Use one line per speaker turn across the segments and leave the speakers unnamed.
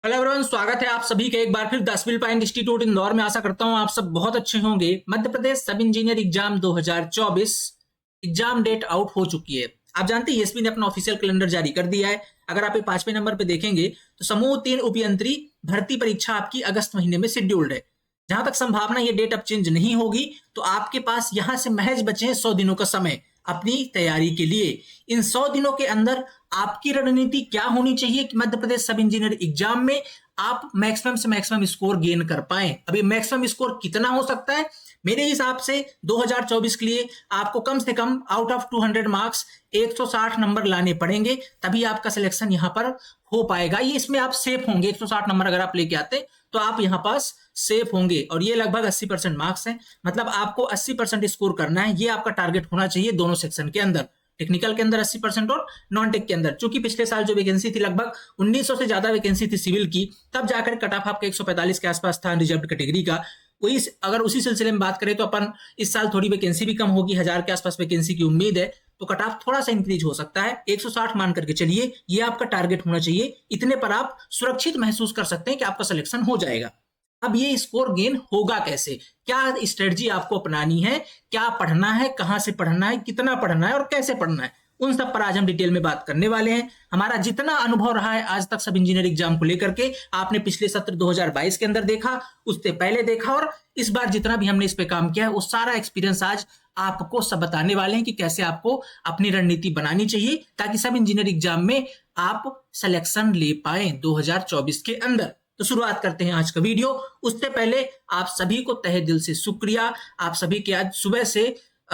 Hello everyone, स्वागत है आप सभी का एक बार फिर the civil point institute Indore में। आशा करता हूं आप सब बहुत अच्छे होंगे। Madhya Pradesh sub engineer exam 2024 exam date out हो चुकी है। आप जानते हैं एसपी ने अपना ऑफिशियल कैलेंडर जारी कर दिया है। अगर आप 5वें नंबर पे देखेंगे तो समूह 3 उपयंत्री भर्ती परीक्षा आपकी अगस्त महीने में शेड्यूल्ड है। जहां तक संभावना ये डेट अब चेंज नहीं होगी, तो आपके पास यहां से महज बचे हैं 100 दिनों का समय अपनी तैयारी के लिए। इन 100 दिनों के अंदर आपकी रणनीति क्या होनी चाहिए कि मध्य प्रदेश सब इंजीनियर एग्जाम में आप मैक्सिमम से मैक्सिमम स्कोर गेन कर पाए। अभी मैक्सिमम स्कोर कितना हो सकता है? मेरे हिसाब से 2024 के लिए आपको कम से come out of 200 marks 160 number लाने पड़ेंगे, तभी आपका सिलेक्शन यहां पर हो पाएगा। ये इसमें आप सेफ होंगे। 160 नंबर अगर आप लेके आते तो आप यहां पास सेफ होंगे, और ये लगभग 80% मार्क्स हैं। मतलब आपको 80% स्कोर करना है, ये आपका टारगेट होना चाहिए दोनों सेक्शन के अंदर, टेक्निकल के अंदर 80% और नॉन टेक के अंदर। चूंकि पिछले साल जो वैकेंसी थी लगभग 1900 से ज्यादा वैकेंसी थी सिविल की, तब जाकर कट ऑफ आपका 145 के आसपास था रिजर्व कैटेगरी का। वही अगर उसी सिलसिले में बात करें तो अपन इस साल थोड़ी वैकेंसी भी कम होगी, 1000 के आसपास वैकेंसी की उम्मीद है, तो कट ऑफ थोड़ा सा इंक्रीज हो सकता है। 160 मान करके चलिए, ये आपका टारगेट होना चाहिए। इतने पर आप सुरक्षित महसूस कर सकते हैं कि आपका सिलेक्शन हो जाएगा। अब ये स्कोर गेन होगा कैसे, क्या स्ट्रेटजी आपको अपनानी है, क्या पढ़ना है, कहां से पढ़ना है, कितना पढ़ना है और कैसे पढ़ना है, उन सब पर आज हम डिटेल में बात करने वाले हैं। हमारा जितना अनुभव रहा है आज तक सब इंजीनियर एग्जाम को लेकर के, आपने पिछले सत्र 2022 के अंदर देखा, उससे पहले देखा, और इस बार जितना भी हमने इस पे काम किया है वो सारा एक्सपीरियंस आज आपको सब बताने वाले हैं कि कैसे आपको अपनी रणनीति बनानी चाहिए ताकि सब इंजीनियर एग्जाम में आप सिलेक्शन ले पाए 2024 के अंदर। तो शुरुआत करते हैं आज का वीडियो। उससे पहले आप सभी को तहे दिल से शुक्रिया। आप सभी के आज सुबह से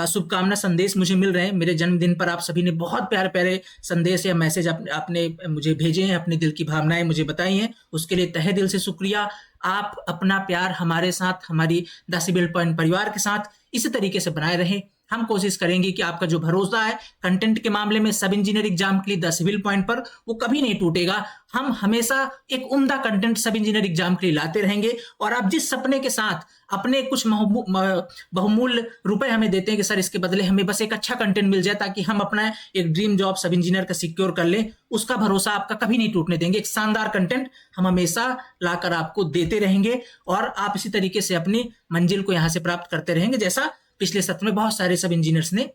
शुभकामना संदेश मुझे मिल रहे हैं। मेरे जन्मदिन पर आप सभी ने बहुत प्यारे प्यारे संदेश या मैसेज आपने मुझे भेजे हैं, अपने दिल की भावनाएं मुझे बताई हैं, उसके लिए तहे दिल से शुक्रिया। आप अपना प्यार हमारे साथ, हमारी द सिविल पॉइंट परिवार के साथ इसी तरीके से बनाए रहें। हम कोशिश करेंगे कि आपका जो भरोसा है कंटेंट के मामले में सब इंजीनियर एग्जाम के लिए द सिविल पॉइंट पर, वो कभी नहीं टूटेगा। हम हमेशा एक उम्दा कंटेंट सब इंजीनियर एग्जाम के लिए लाते रहेंगे, और आप जिस सपने के साथ अपने कुछ बहुमूल्य रुपए हमें देते हैं कि सर इसके बदले हमें बस एक अच्छा कंटेंट मिल जाए ताकि हम अपना एक ड्रीम जॉब सब इंजीनियर का सिक्योर कर लें, उसका भरोसा आपका कभी नहीं टूटने देंगे। एक शानदार कंटेंट हम हमेशा लाकर आपको देते रहेंगे, और आप इसी तरीके से अपनी मंजिल को यहां से प्राप्त करते रहेंगे, जैसा पिछले सत्र में बहुत सारे सब इंजीनियर्स ने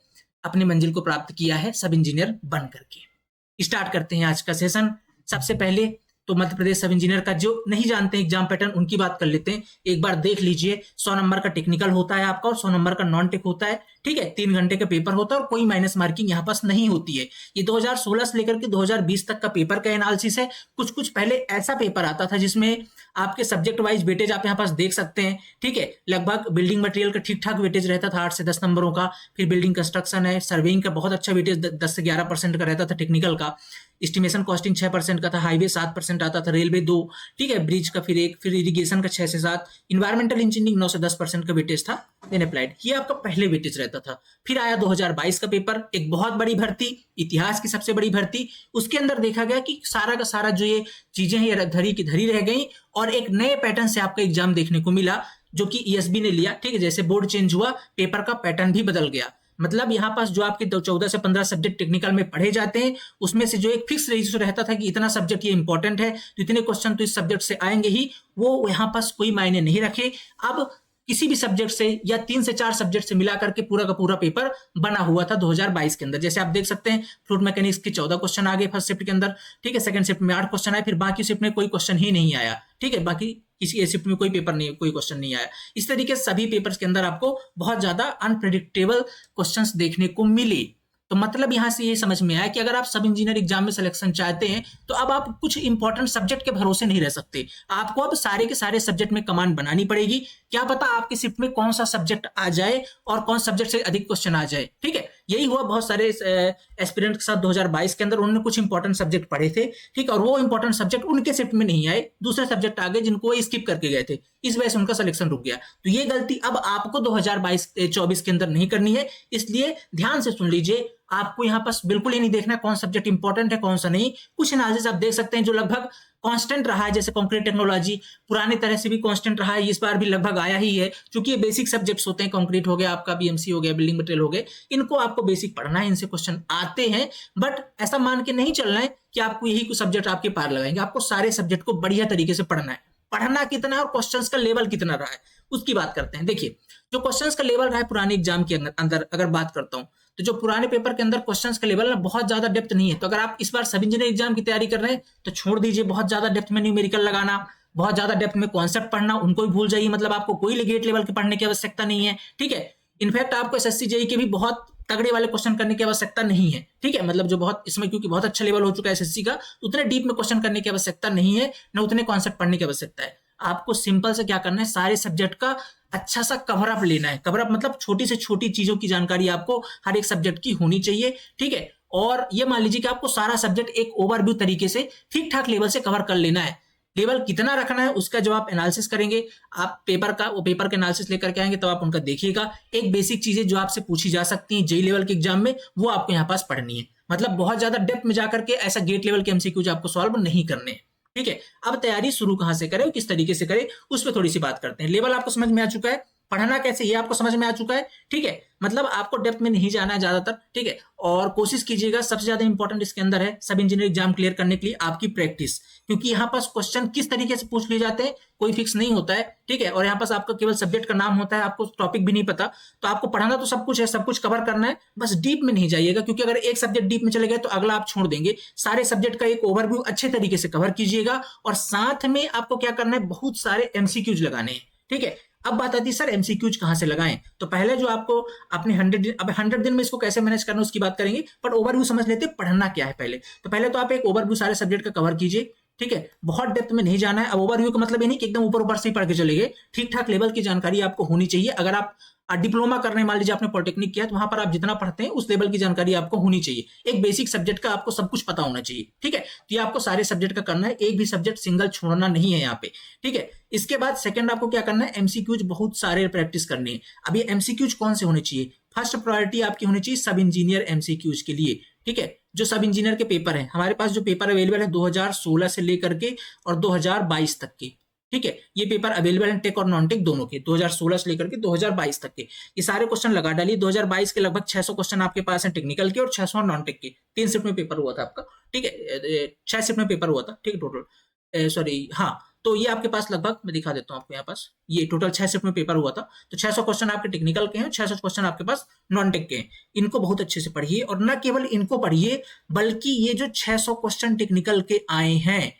अपनी मंजिल को प्राप्त किया है सब इंजीनियर बन करके। स्टार्ट करते हैं आज का सेशन। सबसे पहले तो मध्य प्रदेश सब इंजीनियर का जो नहीं जानते एग्जाम पैटर्न, उनकी बात कर लेते हैं। एक बार देख लीजिए, 100 नंबर का टेक्निकल होता है आपका और 100 नंबर का नॉन टेक होता है। ठीक है, 3 घंटे का पेपर होता है और कोई माइनस मार्किंग यहाँ पास नहीं होती है। ये 2016 से लेकर के 2020 तक का पेपर का एनालिसिस है। कुछ पहले ऐसा पेपर आता था जिसमें आपके सब्जेक्ट वाइज वेटेज आप यहाँ पास देख सकते हैं। ठीक है, लगभग बिल्डिंग मटेरियल का ठीक ठाक वेटेज रहता था 8 से 10 नंबरों का, फिर बिल्डिंग कंस्ट्रक्शन है, सर्वेइंग का बहुत अच्छा वेटेज 10 से 11% का रहता था, टेक्निकल का एस्टिमेशन कॉस्टिंग 6% का था, हाईवे 7% आता था, रेलवे 2, ठीक है, ब्रिज का फिर 1, फिर इरिगेशन का 6 से 7, इन्वायरमेंटल इंजीनियरिंग 9 से 10% का वेटेज था, देन अप्लाइड। ये आपका पहले वेटेज रहता था। फिर आया 2022 का पेपर, एक बहुत बड़ी भर्ती, इतिहास की सबसे बड़ी भर्ती। उसके अंदर देखा गया कि सारा का सारा जो ये चीजें हैं ये धरी की धरी रह गई, और एक नए पैटर्न से आपका एग्जाम देखने को मिला जो कि ईएसबी ने लिया। ठीक है, जैसे बोर्ड चेंज हुआ, पेपर का पैटर्न भी बदल गया। मतलब यहाँ पास जो आपके 14 से 15 सब्जेक्ट टेक्निकल में पढ़े जाते हैं, उसमें से जो एक फिक्स रेशियो रहता था कि इतना सब्जेक्ट ये इंपॉर्टेंट है तो इतने क्वेश्चन तो इस सब्जेक्ट से आएंगे ही, वो यहाँ पास कोई मायने नहीं रखे। अब किसी भी सब्जेक्ट से या 3 से 4 सब्जेक्ट से मिला करके पूरा का पूरा पेपर बना हुआ था 2022 के अंदर। जैसे आप देख सकते हैं, फ्लूइड मैकेनिक्स के 14 क्वेश्चन आ गए फर्स्ट शिफ्ट के अंदर। ठीक है, सेकंड शिफ्ट में 8 क्वेश्चन आए, फिर बाकी शिफ्ट में कोई क्वेश्चन ही नहीं आया। ठीक है, बाकी किसी शिफ्ट में कोई पेपर नहीं, कोई क्वेश्चन नहीं आया। इस तरीके से सभी पेपर्स के अंदर आपको बहुत ज्यादा अनप्रेडिक्टेबल क्वेश्चंस देखने को मिले। तो मतलब यहां से ये समझ में आया कि अगर आप सब इंजीनियर एग्जाम में सिलेक्शन चाहते हैं तो अब आप कुछ इंपॉर्टेंट सब्जेक्ट के भरोसे नहीं रह सकते। आपको अब सारे के सारे सब्जेक्ट में कमांड बनानी पड़ेगी। क्या पता आपके शिफ्ट में कौन सा सब्जेक्ट आ जाए और कौन सब्जेक्ट से अधिक क्वेश्चन आ जाए। ठीक है, यही हुआ बहुत सारे एस्पिरेंट के साथ 2022 के अंदर। उन्होंने कुछ इंपॉर्टेंट सब्जेक्ट पढ़े थे, ठीक है, और वो इंपॉर्टेंट सब्जेक्ट उनके शिफ्ट में नहीं आए, दूसरे सब्जेक्ट आ गए जिनको वो स्किप करके गए थे, इस वजह से उनका सिलेक्शन रुक गया। तो ये गलती अब आपको 2022-24 के अंदर नहीं करनी है। इसलिए ध्यान से सुन लीजिए, आपको यहाँ पर बिल्कुल ही नहीं देखना कौन सब्जेक्ट इंपॉर्टेंट है कौन सा नहीं। कुछ एनालिसिस आप देख सकते हैं जो लगभग कांस्टेंट रहा है, जैसे कंक्रीट टेक्नोलॉजी पुराने तरह से भी कांस्टेंट रहा है, इस बार भी लगभग आया ही है, क्योंकि ये बेसिक सब्जेक्ट्स होते हैं। कंक्रीट हो गया आपका, बीएमसी हो गया, बिल्डिंग मटेरियल हो गए, इनको आपको बेसिक पढ़ना है, इनसे क्वेश्चन आते हैं। बट ऐसा मान के नहीं चलना है कि आपको यही कुछ सब्जेक्ट आपके पार लगाएंगे। आपको सारे सब्जेक्ट को बढ़िया तरीके से पढ़ना है। पढ़ना कितना है और क्वेश्चंस का लेवल कितना रहा है उसकी बात करते हैं। देखिए, जो क्वेश्चंस का लेवल रहा है पुराने एग्जाम के अंदर अगर बात करता हूं, तो जो पुराने पेपर के अंदर क्वेश्चंस का लेवल ना बहुत ज्यादा डेप्थ नहीं है। तो अगर आप इस बार सब इंजीनियर एग्जाम की तैयारी कर रहे हैं तो छोड़ दीजिए बहुत ज्यादा डेप्थ में न्यूमेरिकल लगाना, बहुत ज्यादा डेप्थ में कॉन्सेप्ट पढ़ना, उनको भी भूल जाइए। मतलब आपको कोई गेट लेवल के पढ़ने की आवश्यकता नहीं है, ठीक है। इनफैक्ट आपको एसएससी जेई के भी बहुत तगड़े वाले क्वेश्चन करने की आवश्यकता नहीं है, ठीक है। मतलब जो बहुत इसमें क्योंकि बहुत अच्छा लेवल हो चुका है एसएससी का, उतने डीप में क्वेश्चन करने की आवश्यकता नहीं है, न उतने कॉन्सेप्ट पढ़ने की आवश्यकता है। आपको सिंपल से क्या करना है, सारे सब्जेक्ट का अच्छा सा कवर अप लेना है। कवर अप मतलब छोटी से छोटी चीजों की जानकारी आपको हर एक सब्जेक्ट की होनी चाहिए, ठीक है। और ये मान लीजिए कि आपको सारा सब्जेक्ट एक ओवरव्यू तरीके से ठीक ठाक लेवल से कवर कर लेना है। लेवल कितना रखना है उसका जब आप एनालिसिस करेंगे, आप पेपर का वो पेपर का एनालिसिस लेकर के आएंगे तब आप उनका देखिएगा। एक बेसिक चीजें जो आपसे पूछी जा सकती हैं जेई लेवल के एग्जाम में, वो आपको यहाँ पास पढ़नी है। मतलब बहुत ज्यादा डेप्थ में जाकर के ऐसा गेट लेवल के एमसीक्यूज आपको सॉल्व नहीं करने हैं, ठीक है। अब तैयारी शुरू कहां से करें, किस तरीके से करें, उस पर थोड़ी सी बात करते हैं। लेवल आपको समझ में आ चुका है, पढ़ना कैसे ये आपको समझ में आ चुका है, ठीक है। मतलब आपको डेप्थ में नहीं जाना है ज्यादातर, ठीक है। और कोशिश कीजिएगा, सबसे ज्यादा इंपॉर्टेंट इसके अंदर है सब इंजीनियरिंग एग्जाम क्लियर करने के लिए आपकी प्रैक्टिस, क्योंकि यहाँ पास क्वेश्चन किस तरीके से पूछ लिए जाते हैं कोई फिक्स नहीं होता है, ठीक है। और यहाँ पास आपका केवल सब्जेक्ट का नाम होता है, आपको टॉपिक भी नहीं पता। तो आपको पढ़ाना तो सब कुछ है, सब कुछ कवर करना है, बस डीप में नहीं जाइएगा, क्योंकि अगर एक सब्जेक्ट डीप में चले गए तो अगला आप छोड़ देंगे। सारे सब्जेक्ट का एक ओवरव्यू अच्छे तरीके से कवर कीजिएगा, और साथ में आपको क्या करना है, बहुत सारे एमसीक्यूज लगाने हैं, ठीक है। अब बात आती है सर एमसीक्यूज कहां से लगाएं। तो पहले जो आपको अपने 100 दिन में इसको कैसे मैनेज करना उसकी बात करेंगे, बट ओवरव्यू समझ लेते हैं पढ़ना क्या है पहले। तो पहले तो आप एक ओवरव्यू सारे सब्जेक्ट का कवर कीजिए, ठीक है। बहुत डेप्थ में नहीं जाना है। अब ओवरव्यू का मतलब ये नहीं कि एकदम ऊपर ऊपर से ही पढ़ के चले गए, ठीक ठाक लेवल की जानकारी आपको होनी चाहिए। अगर आप डिप्लोमा कर रहे हैं, मान लीजिए आपने पॉलिटेक्निक किया, तो वहां पर आप जितना पढ़ते हैं उस लेवल की जानकारी आपको होनी चाहिए। एक बेसिक सब्जेक्ट का आपको सब कुछ पता होना चाहिए, ठीक है। तो ये आपको सारे सब्जेक्ट का करना है, एक भी सब्जेक्ट सिंगल छोड़ना नहीं है यहाँ पे, ठीक है। इसके बाद सेकंड आपको क्या करना है, एमसीक्यूज बहुत सारे प्रैक्टिस करनी है। अब ये एमसीक्यूज कौन से होने चाहिए, फर्स्ट प्रायोरिटी आपकी होनी चाहिए सब इंजीनियर एमसीक्यूज के लिए, ठीक है। जो सब इंजीनियर के पेपर है, हमारे पास जो पेपर अवेलेबल है 2016 से लेकर के और 2022 तक के, ठीक है। ये पेपर अवेलेबल है टेक और नॉन टेक दोनों के, 2016 से लेकर के 2022 तक के। ये सारे क्वेश्चन लगा डालिए। 2022 के लगभग 600 क्वेश्चन आपके पास हैं टेक्निकल के, और 600 नॉन टेक के। 3 शिफ्ट में पेपर हुआ था आपका, ठीक है। 6 शिफ्ट में पेपर हुआ था, ठीक है, टोटल सॉरी हाँ। तो ये आपके पास लगभग मैं दिखा देता हूँ आपको, यहाँ पास ये टोटल 6 शिफ्ट में पेपर हुआ था। तो 600 क्वेश्चन आपके टेक्निकल के हैं, 600 क्वेश्चन आपके पास नॉन टेक के हैं। इनको बहुत अच्छे से पढ़िए, और न केवल इनको पढ़िए बल्कि ये जो 600 क्वेश्चन टेक्निकल के आए हैं,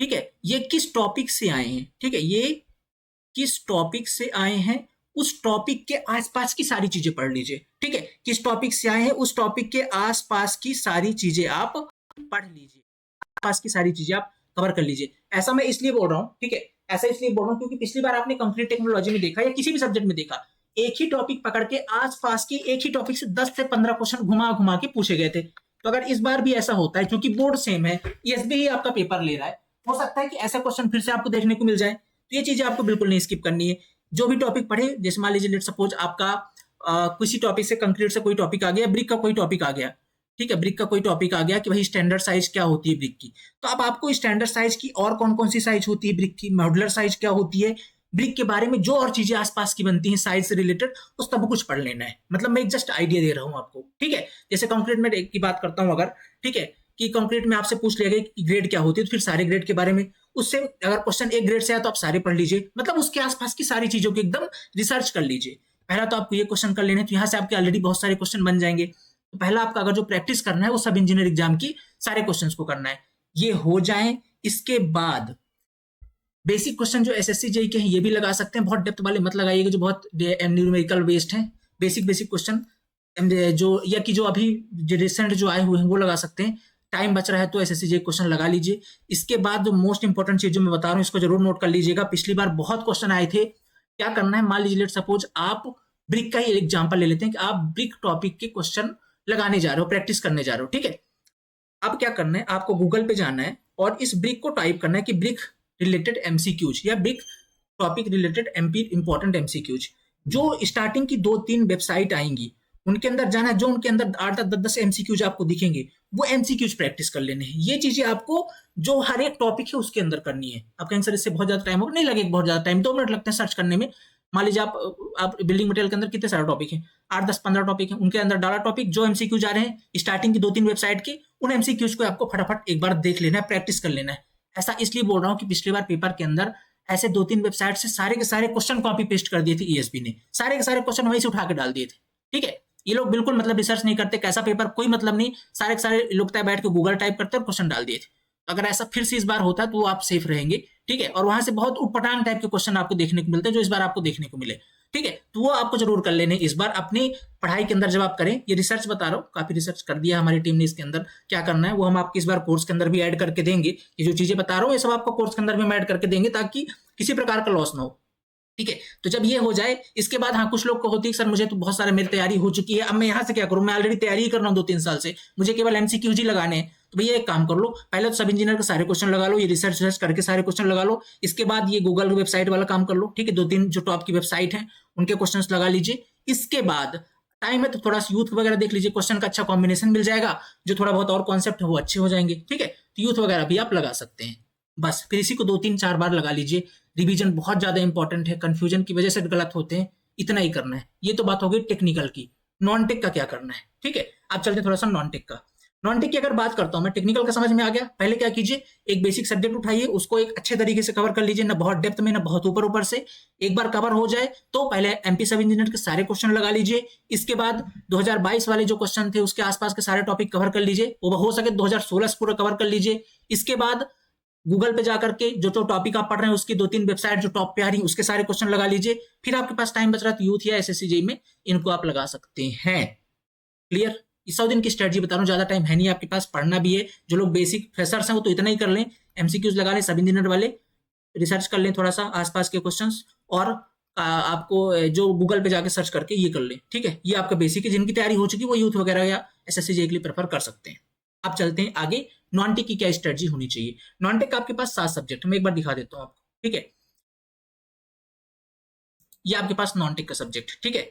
ठीक है, ये किस टॉपिक से आए हैं, ठीक है, ये किस टॉपिक से आए हैं, उस टॉपिक के आसपास की सारी चीजें पढ़ लीजिए, ठीक है। किस टॉपिक से आए हैं उस टॉपिक के आसपास की सारी चीजें आप पढ़ लीजिए, आसपास की सारी चीजें आप कवर कर लीजिए। ऐसा मैं इसलिए बोल रहा हूं, ठीक है, ऐसा इसलिए बोल रहा हूं क्योंकि पिछली बार आपने कंक्रीट टेक्नोलॉजी में देखा या किसी भी सब्जेक्ट में देखा, एक ही टॉपिक पकड़ के आसपास की एक ही टॉपिक से 10 से 15 क्वेश्चन घुमा घुमा के पूछे गए थे। तो अगर इस बार भी ऐसा होता है, क्योंकि बोर्ड सेम है, एसबीआई आपका पेपर ले रहा है, हो सकता है कि ऐसा क्वेश्चन फिर से आपको देखने को मिल जाए। तो ये चीजें आपको बिल्कुल नहीं स्किप करनी है। जो भी टॉपिक पढ़े, जैसे मान लीजिए लेट सपोज आपका किसी टॉपिक से कंक्रीट से कोई टॉपिक आ गया, ब्रिक का कोई टॉपिक आ गया, ठीक है, ब्रिक का कोई टॉपिक आ गया कि भाई स्टैंडर्ड साइज क्या होती है ब्रिक की। तो अब आपको स्टैंडर्ड साइज की और कौन कौन सी साइज होती है ब्रिक की, मॉड्यूलर साइज क्या होती है, ब्रिक के बारे में जो और चीजें आसपास की बनती हैं साइज से रिलेटेड, उस सब कुछ पढ़ लेना है। मतलब मैं एक जस्ट आइडिया दे रहा हूं आपको, ठीक है। जैसे कंक्रीट में की बात करता हूं अगर, ठीक है, कि कंक्रीट में आपसे पूछ लिया गया कि ग्रेड क्या होती है, तो फिर सारे ग्रेड के बारे में, उससे अगर क्वेश्चन एक ग्रेड से आया तो आप सारे पढ़ लीजिए। मतलब उसके आसपास की सारी चीजों की एकदम रिसर्च कर लीजिए। पहला तो आपको ये क्वेश्चन कर लेने, तो यहाँ से आपके ऑलरेडी बहुत सारे क्वेश्चन बन जाएंगे। तो पहला आपका अगर जो प्रैक्टिस करना है वो सब इंजीनियर एग्जाम की सारे क्वेश्चंस को करना है, ये हो जाए। इसके बाद बेसिक क्वेश्चन जो एसएससी जेई के हैं ये भी लगा सकते हैं, बहुत डेप्थ वाले मत लगाइएगा जो बहुत न्यूमेरिकल बेस्ड हैं। बेसिक क्वेश्चन जो या कि जो अभी रिसेंट जो आए हुए हैं वो लगा सकते हैं। टाइम बच रहा है तो एसएससी जेई क्वेश्चन लगा लीजिए। इसके बाद जो मोस्ट इंपॉर्टेंट चीज जो मैं बता रहा हूँ इसको जरूर नोट कर लीजिएगा। पिछली बार बहुत क्वेश्चन आए थे। क्या करना है, मान लीजिए लेट सपोज आप ब्रिक का ही एग्जाम्पल ले लेते हैं कि आप ब्रिक टॉपिक के क्वेश्चन लगाने जा रहे हो, प्रैक्टिस करने जा रहे हो, ठीक है। अब क्या करना है, आपको गूगल पे जाना है और इस ब्रिक को टाइप करना है कि ब्रिक रिलेटेड एमसीक्यूज या brick topic related MP important MCQs. जो स्टार्टिंग की 2-3 वेबसाइट आएंगी उनके अंदर जाना है, जो उनके अंदर 8-10 एमसीक्यूज आपको दिखेंगे वो एमसीक्यूज प्रैक्टिस कर लेने हैं। ये चीजें आपको जो हर एक टॉपिक है उसके अंदर करनी है। आप कहेंगे सर इससे बहुत ज्यादा टाइम होगा, नहीं लगेगा बहुत ज्यादा टाइम, 2 मिनट लगते हैं सर्च करने में। मान लीजिए आप बिल्डिंग मटेरियल के अंदर कितने सारे टॉपिक हैं, 8-10-15 टॉपिक हैं, उनके अंदर डाला टॉपिक, जो एमसीक्यू जा रहे हैं स्टार्टिंग की 2-3 वेबसाइट के, उन एमसीक्यूज को आपको फटाफट एक बार देख लेना है, प्रैक्टिस कर लेना है। ऐसा इसलिए बोल रहा हूँ कि पिछली बार पेपर के अंदर ऐसे 2-3 वेबसाइट से सारे के सारे क्वेश्चन कॉपी पेस्ट कर दिए थे ईएसपी ने, सारे के सारे क्वेश्चन वहीं से उठा के डाल दिए थे। ठीक है, ये लोग बिल्कुल मतलब रिसर्च नहीं करते, कैसा पेपर कोई मतलब नहीं, सारे के सारे लोग बैठ के गूगल टाइप करते और क्वेश्चन डाल दिए थे। अगर ऐसा फिर से इस बार होता तो आप सेफ रहेंगे। ठीक है, और वहां से बहुत उटपटांग टाइप के क्वेश्चन आपको देखने को मिलते हैं जो इस बार आपको देखने को मिले। ठीक है, तो वो आपको जरूर कर लेने इस बार अपनी पढ़ाई के अंदर जब आप करें। ये रिसर्च बता रहा हूँ, काफी रिसर्च कर दिया हमारी टीम ने, इसके अंदर क्या करना है वो हम आपको इस बार कोर्स के अंदर भी ऐड करके देंगे। ये जो चीजें बता रहा हूँ ये सब आपको कोर्स के अंदर भी हम ऐड करके देंगे ताकि किसी प्रकार का लॉस ना हो। ठीक है, तो जब ये हो जाए इसके बाद, हाँ कुछ लोग को होती है सर मुझे तो बहुत सारे मेरी तैयारी हो चुकी है, अब मैं यहाँ से क्या करूँ, मैं ऑलरेडी तैयारी कर रहा हूँ 2-3 साल से, मुझे केवल एमसीक्यूज ही लगाने हैं। तो भैया एक काम कर लो, पहले तो सब इंजीनियर के सारे क्वेश्चन लगा लो, ये रिसर्च करके सारे क्वेश्चन लगा लो। इसके बाद ये गूगल वेबसाइट वाला काम कर लो। ठीक है, 2-3 जो टॉप की वेबसाइट है उनके क्वेश्चन लगा लीजिए। इसके बाद टाइम है तो थोड़ा सा यूथ वगैरह देख लीजिए, क्वेश्चन का अच्छा कॉम्बिनेशन मिल जाएगा, जो थोड़ा बहुत और कॉन्सेप्ट है वो अच्छे हो जाएंगे। ठीक है, तो यूथ वगैरह भी आप लगा सकते हैं। बस फिर इसी को 2-3-4 बार लगा लीजिए। रिवीजन बहुत ज्यादा इंपॉर्टेंट है, कंफ्यूजन की वजह से गलत होते हैं, इतना ही करना है। ये तो बात हो गई टेक्निकल की। नॉन टेक का क्या करना है, ठीक है, आप चलते थोड़ा सा नॉन टेक का। नॉन टेक की अगर बात करता हूं मैं, टेक्निकल का समझ में आ गया। पहले क्या कीजिए, एक बेसिक सब्जेक्ट उठाइए, उसको एक अच्छे तरीके से कवर कर लीजिए, ना बहुत डेप्थ में ना बहुत ऊपर ऊपर से। एक बार कवर हो जाए तो पहले एमपी सब इंजीनियर के सारे क्वेश्चन लगा लीजिए। इसके बाद 2022 वाले जो क्वेश्चन थे उसके आसपास के सारे टॉपिक कवर कर लीजिए, वो हो सके 2016 से पूरा कवर कर लीजिए। इसके बाद गूगल पे जाकर के जो टॉपिक आप पढ़ रहे हैं उसकी 2-3 वेबसाइट जो टॉप पे आ रही है उसके सारे क्वेश्चन लगा लीजिए। फिर आपके पास टाइम बच रहा है तो यूथ या एसएससी जेईई में इनको आप लगा सकते हैं। क्लियर, इस 100 दिन की स्ट्रेटजी बता रहा हूँ, ज्यादा टाइम है नहीं आपके पास, पढ़ना भी है। जो लोग बेसिक फ्रेशर्स हैं वो तो इतना ही कर लें, एमसीक्यूज लगा लें, सब इंजीनियर वाले रिसर्च कर लें थोड़ा सा आसपास के क्वेश्चंस, और आपको जो गूगल पे जाके सर्च करके ये कर लें। ठीक है, ये आपका बेसिक है, जिनकी तैयारी हो चुकी है वो यूथ वगैरह या एसएससी जेईई के लिए प्रेफर कर सकते हैं। आप चलते हैं आगे, नॉन टेक की क्या स्ट्रेटजी होनी चाहिए। नॉन टेक का आपके पास 7 सब्जेक्ट, मैं एक बार दिखा देता हूँ आपको। ठीक है, ये आपके पास नॉन टेक का सब्जेक्ट। ठीक है,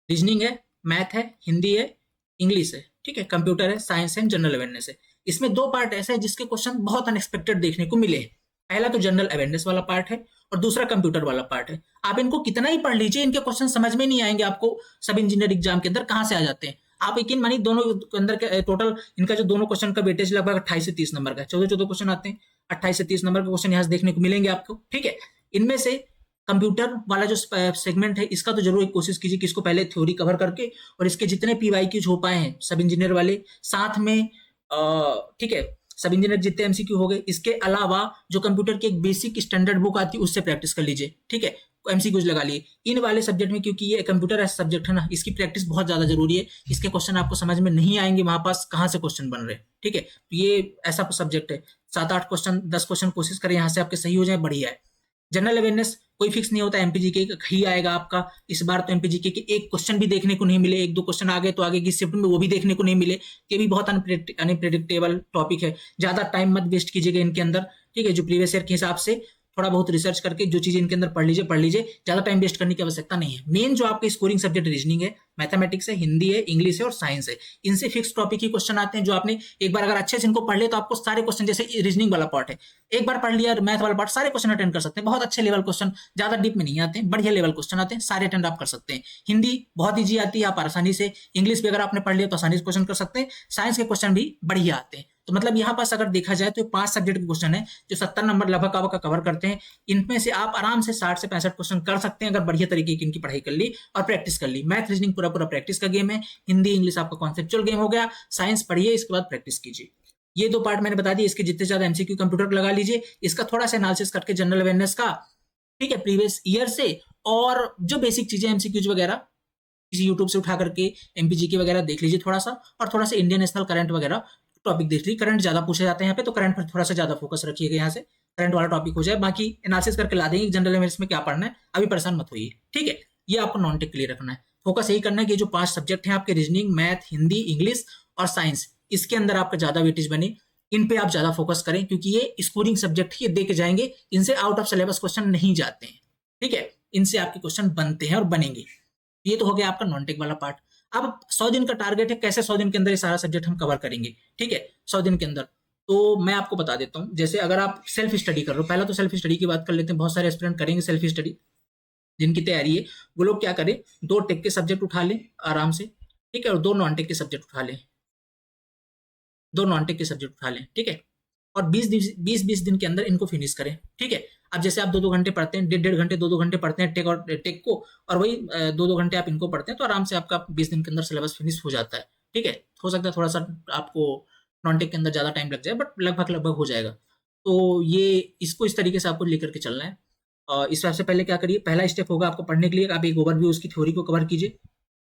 रीजनिंग है, मैथ है, हिंदी है, इंग्लिश है, ठीक है, कंप्यूटर है, साइंस है, जनरल अवेयरनेस है। इसमें 2 पार्ट ऐसे हैं जिसके क्वेश्चन बहुत अनएक्सपेक्टेड देखने को मिले हैं। पहला तो जनरल अवेयरनेस वाला पार्ट है और दूसरा कंप्यूटर वाला पार्ट है। आप इनको कितना ही पढ़ लीजिए, इनके क्वेश्चन समझ में नहीं आएंगे आपको सब इंजीनियर एग्जाम के अंदर कहां से आ जाते हैं। आप यकीन मानिए दोनों के अंदर टोटल इनका जो दोनों क्वेश्चन का वेटेज लगभग 28 से 30 नंबर का, 14 क्वेश्चन आते हैं, 28 से 30 नंबर के क्वेश्चन यहाँ से देखने को मिलेंगे आपको। ठीक है, इनमें से कंप्यूटर वाला जो सेगमेंट है इसका तो जरूर एक कोशिश कीजिए कि इसको पहले थ्योरी कवर करके और इसके जितने पीवाईक्यूज हो पाए हैं सब इंजीनियर वाले साथ में, ठीक है, सब इंजीनियर जितने एमसीक्यू हो गए, इसके अलावा जो कंप्यूटर की एक बेसिक स्टैंडर्ड बुक आती है उससे प्रैक्टिस कर लीजिए। ठीक है, एमसीक्यूज लगा लिए इन वाले सब्जेक्ट में, क्योंकि ये कंप्यूटर ऐसा सब्जेक्ट है ना, इसकी प्रैक्टिस बहुत ज्यादा जरूरी है। इसके क्वेश्चन आपको समझ में नहीं आएंगे वहां पास कहां से क्वेश्चन बन रहे हैं। ठीक है, तो ये ऐसा सब्जेक्ट है, 7-8 क्वेश्चन 10 क्वेश्चन कोशिश करें यहाँ से आपके सही हो जाए, बढ़िया है। जनरल अवेयरनेस कोई फिक्स नहीं होता, एमपीजीके ही आएगा आपका। इस बार तो एमपीजीके के एक क्वेश्चन भी देखने को नहीं मिले, 1-2 क्वेश्चन आगे तो आगे की शिफ्ट में वो भी देखने को नहीं मिले। ये भी बहुत अनप्रेडिक्टेबल टॉपिक है, ज्यादा टाइम मत वेस्ट कीजिएगा इनके अंदर। ठीक है, जो प्रीवियस ईयर के हिसाब से थोड़ा बहुत रिसर्च करके जो चीज इनके अंदर पढ़ लीजिए, ज्यादा टाइम वेस्ट करने की आवश्यकता नहीं है। मेन जो आपके स्कोरिंग सब्जेक्ट रीजनिंग है, मैथमेटिक्स है, हिंदी है, इंग्लिश है और साइंस है, इनसे फिक्स टॉपिक ही क्वेश्चन आते हैं जो आपने एक बार अगर अच्छे से इनको पढ़ ले तो आपको सारे क्वेश्चन, जैसे रीजनिंग वाला पार्ट है एक बार पढ़ लिया, मैथ वाला पार्ट सारे क्वेश्चन अटेंड कर सकते हैं। बहुत अच्छे लेवल क्वेश्चन, ज्यादा डीप में नहीं आते हैं, बढ़िया लेवल क्वेश्चन आते हैं, सारे अटेंड आप कर सकते हैं। हिंदी बहुत ईजी आती है, आप आसानी से, इंग्लिश भी अगर आपने पढ़ लिया तो आसानी से क्वेश्चन कर सकते हैं, साइंस के क्वेश्चन भी बढ़िया आते हैं। तो मतलब यहाँ पास अगर देखा जाए तो 5 सब्जेक्ट के क्वेश्चन है जो 70 नंबर लगभग का कवर करते हैं। इनमें से आप आराम से 60 से 65 क्वेश्चन कर सकते हैं अगर बढ़िया तरीके की इनकी पढ़ाई कर ली और प्रैक्टिस कर ली। मैथ रीजनिंग पूरा प्रैक्टिस का गेम है, हिंदी इंग्लिश आपका कॉन्सेप्चुअल गेम हो गया, साइंस पढ़िए इसके बाद प्रैक्टिस कीजिए। ये 2 पार्ट मैंने बता दिए, इसके जितने ज्यादा एमसीक्यू कंप्यूटर लगा लीजिए, इसका थोड़ा सा एनालिसिस करके जनरल अवेयरनेस का, ठीक है, प्रीवियस ईयर से, और जो बेसिक चीजें एमसीक्यूज वगैरह किसी यूट्यूब से उठा करके एमपीजीके वगैरह देख लीजिए थोड़ा सा, और थोड़ा सा इंडियन नेशनल करंट वगैरह टॉपिक देख लीजिए। करंट ज्यादा पूछे जाते हैं यहाँ पे, तो करंट पर थोड़ा सा ज्यादा फोकस रखिएगा, यहाँ से करंट वाला टॉपिक हो जाए, बाकी एनालिसिस करके ला देंगे जनरल अवेयरनेस में क्या पढ़ना है, अभी परेशान मत होइए। ठीक है, ये आपको नॉन टेक क्लियर रखना है, फोकस यही करना है कि जो 5 सब्जेक्ट हैं आपके रीजनिंग, मैथ, हिंदी, इंग्लिश और साइंस, इसके अंदर आपका ज्यादा वेटेज बने, इन पे आप ज्यादा फोकस करें, क्योंकि ये स्कोरिंग सब्जेक्ट ये दे के जाएंगे, इनसे आउट ऑफ सिलेबस क्वेश्चन नहीं जाते हैं। ठीक है, इनसे आपके क्वेश्चन बनते हैं और बनेंगे। ये तो हो गया आपका नॉन टेक वाला पार्ट। अब 100 दिन का टारगेट है, कैसे 100 दिन के अंदर ये सारा सब्जेक्ट हम कवर करेंगे, ठीक है, 100 दिन के अंदर। तो मैं आपको बता देता हूँ, जैसे अगर आप सेल्फ स्टडी कर रहे हो, पहला तो सेल्फ स्टडी की बात कर लेते हैं। बहुत सारे एस्पिरेंट करेंगे सेल्फ स्टडी, जिनकी तैयारी है वो लोग क्या करें, 2 टेक के सब्जेक्ट उठा लें आराम से, ठीक है, और 2 नॉन टेक के सब्जेक्ट उठा लें, 2 नॉन टेक के सब्जेक्ट उठा लें, ठीक है, और 20 दिन के अंदर इनको फिनिश करें, ठीक है। अब जैसे आप 2-2 घंटे पढ़ते हैं, 1.5 घंटे 2-2 घंटे पढ़ते हैं टेक को, और वही 2-2 घंटे आप इनको पढ़ते हैं, तो आराम से आपका 20 दिन के अंदर सिलेबस फिनिश हो जाता है, ठीक है। हो सकता है थोड़ा सा आपको नॉन टेक के अंदर ज़्यादा टाइम लग जाए, बट लगभग हो जाएगा। तो ये इसको इस तरीके से आपको लेकर के चलना है। इस सबसे पहले क्या करिए, पहला स्टेप होगा आपको पढ़ने के लिए, आप एक ओवरव्यू उसकी थ्योरी को कवर कीजिए,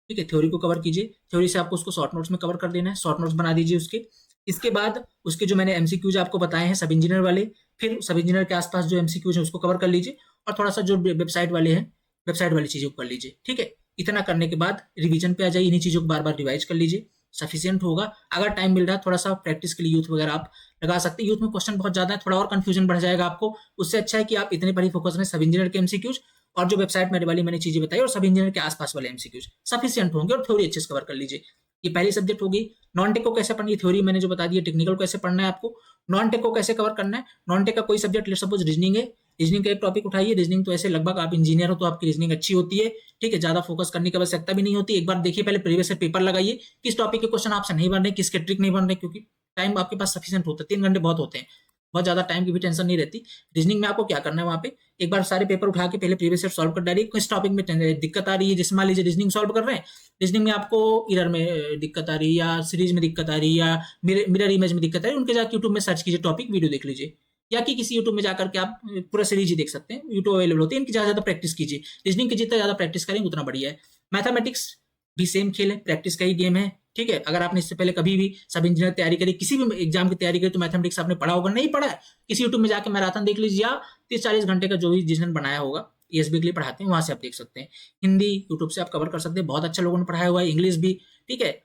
ठीक है, थ्योरी को कवर कीजिए। थ्योरी से आपको उसको शॉर्ट नोट्स में कवर कर देना है, शॉर्ट नोट्स बना दीजिए उसके। इसके बाद उसके जो मैंने एमसीक्यूज आपको बताए हैं सब इंजीनियर वाले, फिर सब इंजीनियर के आसपास जो एमसीक्यूज है उसको कवर कर लीजिए, और थोड़ा सा जो वेबसाइट वाले हैं, वेबसाइट वाली चीज़ों को कर लीजिए, ठीक है। इतना करने के बाद रिवीजन पे आ जाइए, इन्हीं चीज़ों को बार बार रिवाइज कर लीजिए, सफिशियंट होगा। अगर टाइम मिल रहा है थोड़ा सा प्रैक्टिस के लिए यूथ वगैरह आप लगा सकते हैं। यूथ में क्वेश्चन बहुत ज़्यादा है, थोड़ा और कंफ्यूजन बढ़ जाएगा आपको। उससे अच्छा है कि आप इतने पर ही फोकस करें, सब इंजीनियर के एमसीक्यूज और जो वेबसाइट मेरे वाली मैंने चीज़ें बताई, और सब इंजीनियर के आसपास वाले एमसीक्यूज सफिशियंट होंगे, और थ्योरी अच्छे से कवर कर लीजिए। ये पहली सब्जेक्ट होगी। नॉन टेक को कैसे पढ़नी है, थ्योरी मैंने जो बता दी है। टेक्निकल को कैसे पढ़ना है आपको, नॉन टेक को कैसे कवर करना है। नॉन टेक का कोई सब्जेक्ट, लेट्स सपोज रीजनिंग है, रीजनिंग का एक टॉपिक उठाइए। रीजनिंग तो ऐसे लगभग आप इंजीनियर हो तो आपकी रीजनिंग अच्छी होती है, ठीक है, ज्यादा फोकस करने की आवश्यकता भी नहीं होती। एक बार देखिए पहले प्रीवियस पेपर लगाइए, किस टॉपिक के क्वेश्चन आपसे नहीं बन रहे, किसके ट्रिक नहीं बन रहे, क्योंकि टाइम आपके पास सफिशिएंट होता है, 3 घंटे बहुत होते हैं, बहुत ज्यादा टाइम की भी टेंशन नहीं रहती। रीजनिंग में आपको क्या करना है, वहां पे एक बार सारे पेपर उठा के पहले प्रीवियस ईयर सॉल्व कर डालिए। किस टॉपिक में दिक्कत आ रही है, जैसे मान लीजिए रीजनिंग सॉल्व कर रहे हैं, रीजनिंग में आपको इरर में दिक्कत आ रही है, या सीरीज में दिक्कत आ रही है, या मिरर इमेज में दिक्कत आ रही है, उनके जाकर यूट्यूब में सर्च कीजिए, टॉपिक वीडियो देख लीजिए, या कि किसी यूट्यूब में जाकर के आप पूरा सीरीज ही देख सकते हैं, यूट्यूब अवेलेबल होती है। इनकी ज्यादा प्रैक्टिस कीजिए, रीजनिंग की जितना ज्यादा प्रैक्टिस करेंगे उतना बढ़िया है। मैथमेटिक्स भी सेम खेल है, प्रैक्टिस का ही गेम है, ठीक है। अगर आपने इससे पहले कभी भी सब इंजीनियर तैयारी करी, किसी भी एग्जाम की तैयारी करी, तो मैथमेटिक्स आपने पढ़ा होगा, नहीं पढ़ा है किसी यूट्यूब में जाकर मैराथन देख लीजिए, या 30-40 घंटे का जो भी जिसने बनाया होगा, ईएसबी के लिए पढ़ाते हैं, वहां से आप देख सकते हैं। हिंदी यूट्यूब से आप कवर कर सकते हैं, बहुत अच्छे लोगों ने पढ़ाया हुआ है। इंग्लिश भी, ठीक है,